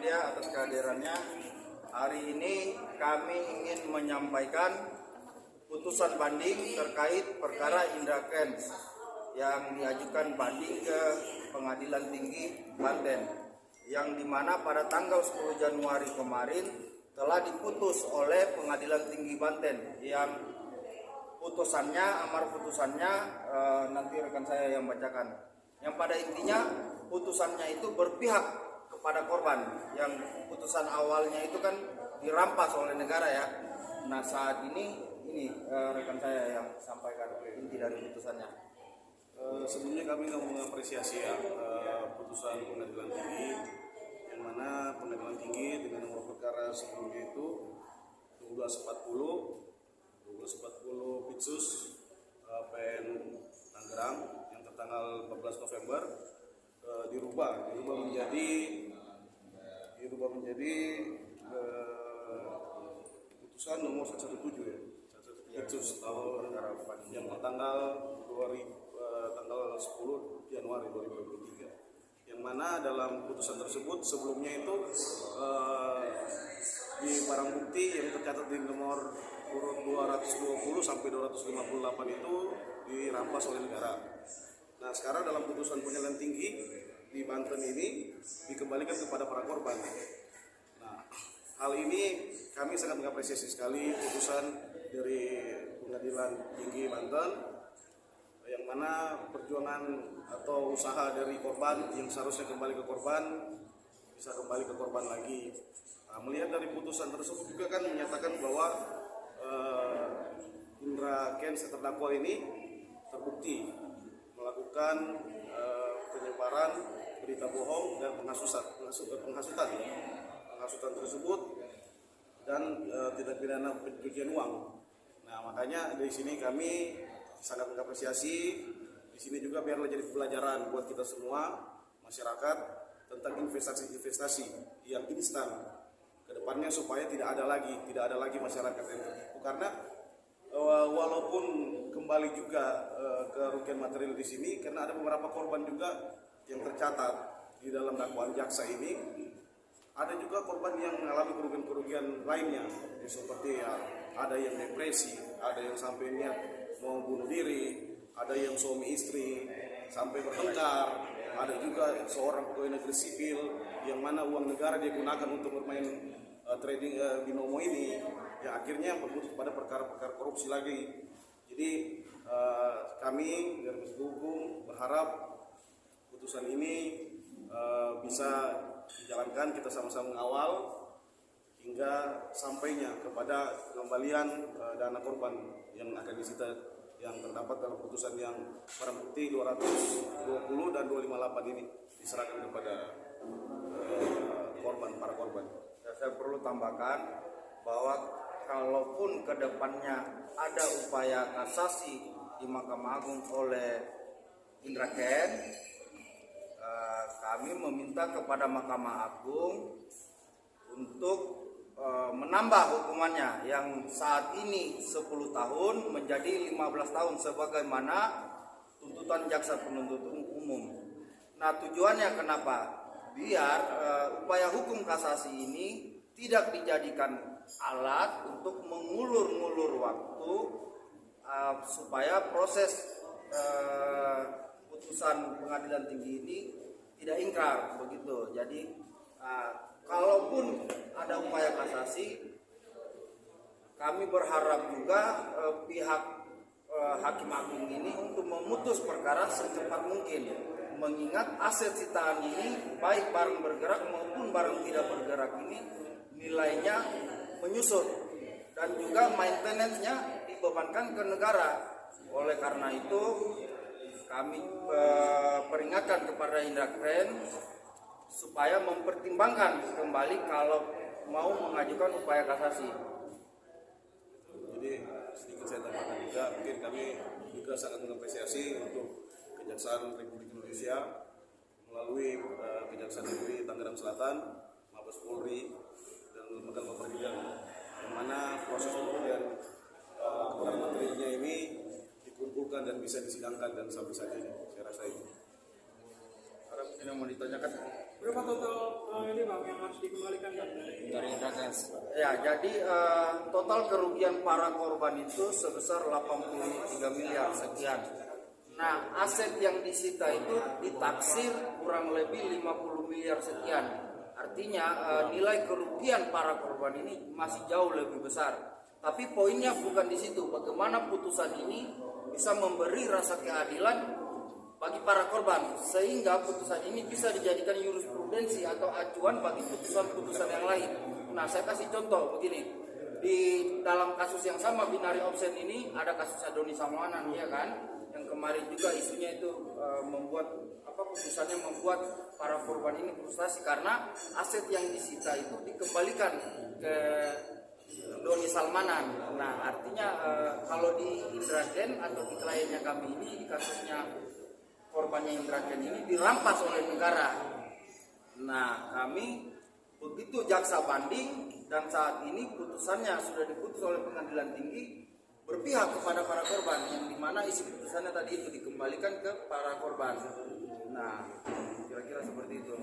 media atas kehadirannya. Hari ini kami ingin menyampaikan putusan banding terkait perkara Indra Kents yang diajukan banding ke Pengadilan Tinggi Banten, yang dimana pada tanggal 10 Januari kemarin telah diputus oleh Pengadilan Tinggi Banten, yang amar putusannya nanti rekan saya yang bacakan. Yang pada intinya putusannya itu berpihak kepada korban, yang putusan awalnya itu kan dirampas oleh negara ya. Nah saat ini rekan saya yang sampaikan inti dari putusannya. Sebelumnya kami mengapresiasi putusan Pengadilan Tinggi, yang mana Pengadilan Tinggi dengan nomor perkara sebelumnya itu 1240 Pitsus PN Tangerang yang tertanggal 14 November dirubah menjadi putusan nomor 117 ya. Pitsus tahun yang tanggal 10 Januari 2023, yang mana dalam putusan tersebut sebelumnya itu di barang bukti yang tercatat di nomor urut 220 sampai 258 itu dirampas oleh negara. Nah sekarang dalam putusan Pengadilan Tinggi di Banten ini dikembalikan kepada para korban. Nah hal ini kami sangat mengapresiasi sekali putusan dari Pengadilan Tinggi Banten, yang mana perjuangan atau usaha dari korban yang seharusnya kembali ke korban bisa kembali ke korban lagi. Nah, melihat dari putusan tersebut juga kan menyatakan bahwa Indra Kents terdakwa ini terbukti melakukan penyebaran berita bohong dan penghasutan tersebut dan tindak pidana pencucian uang. Nah makanya dari sini kami sangat mengapresiasi. Di sini juga biarlah jadi pelajaran buat kita semua masyarakat tentang investasi yang instan ke depannya, supaya tidak ada lagi masyarakat yang tertipu. Karena walaupun kembali juga kerugian material di sini, karena ada beberapa korban juga yang tercatat di dalam dakwaan jaksa ini, ada juga korban yang mengalami kerugian lainnya, seperti ya, ada yang depresi, ada yang sampai niat mau bunuh diri, ada yang suami istri sampai bertengkar, ada juga seorang pegawai negeri sipil yang mana uang negara dia gunakan untuk bermain trading binomo ini, yang akhirnya berbuntut pada perkara-perkara korupsi lagi. Jadi kami dari Komisi Hukum berharap putusan ini bisa dijalankan, kita sama-sama mengawal hingga sampainya kepada pengembalian dana korban yang akan disita, yang terdapat dalam putusan yang barang bukti 220 dan 258 ini diserahkan kepada para korban. Ya, saya perlu tambahkan bahwa kalaupun kedepannya ada upaya kasasi di Mahkamah Agung oleh Indra Kents, kami meminta kepada Mahkamah Agung untuk menambah hukumannya yang saat ini 10 tahun menjadi 15 tahun sebagaimana tuntutan jaksa penuntut umum. Nah tujuannya kenapa? Biar upaya hukum kasasi ini tidak dijadikan alat untuk mengulur-ngulur waktu, supaya proses putusan Pengadilan Tinggi ini tidak ingkar begitu. Jadi kalaupun ada upaya kasasi, kami berharap juga pihak Hakim Agung ini untuk memutus perkara secepat mungkin, mengingat aset sitaan ini baik barang bergerak maupun barang tidak bergerak ini nilainya menyusut dan juga maintenance-nya dibebankan ke negara. Oleh karena itu kami peringatkan kepada Indra Kents supaya mempertimbangkan kembali kalau mau mengajukan upaya kasasi. Jadi sedikit saya tambahkan juga, mungkin kami juga sangat mengapresiasi untuk Kejaksaan Republik Indonesia melalui Kejaksaan Negeri Tangerang Selatan, Mabes Polri dan lembaga peradilan, yang mana proses hukum dan keterangan materialnya ini dikumpulkan dan bisa disidangkan dan sampai saat ini saya rasa itu. Ada yang mau ditanyakan? Berapa total ini bang yang harus dikembalikan bang dari Indrakens? Ya, jadi total kerugian para korban itu sebesar 83 miliar sekian. Nah, aset yang disita itu ditaksir kurang lebih 50 miliar sekian. Artinya nilai kerugian para korban ini masih jauh lebih besar. Tapi poinnya bukan di situ. Bagaimana putusan ini bisa memberi rasa keadilan bagi para korban, sehingga putusan ini bisa dijadikan jurisprudensi atau acuan bagi putusan-putusan yang lain. Nah, saya kasih contoh begini. Di dalam kasus yang sama binary option ini ada kasusnya Doni Salmanan, ya kan? Yang kemarin juga isunya itu membuat putusannya membuat para korban ini frustasi karena aset yang disita itu dikembalikan ke Doni Salmanan. Nah, artinya kalau di Indraken atau di kliennya kami ini di kasusnya korbannya Indraken ini dirampas oleh negara. Nah, kami begitu jaksa banding dan saat ini putusannya sudah diputus oleh pengadilan tinggi berpihak kepada para korban, yang dimana isi putusannya tadi itu dikembalikan ke para korban. Nah, kira-kira seperti itu.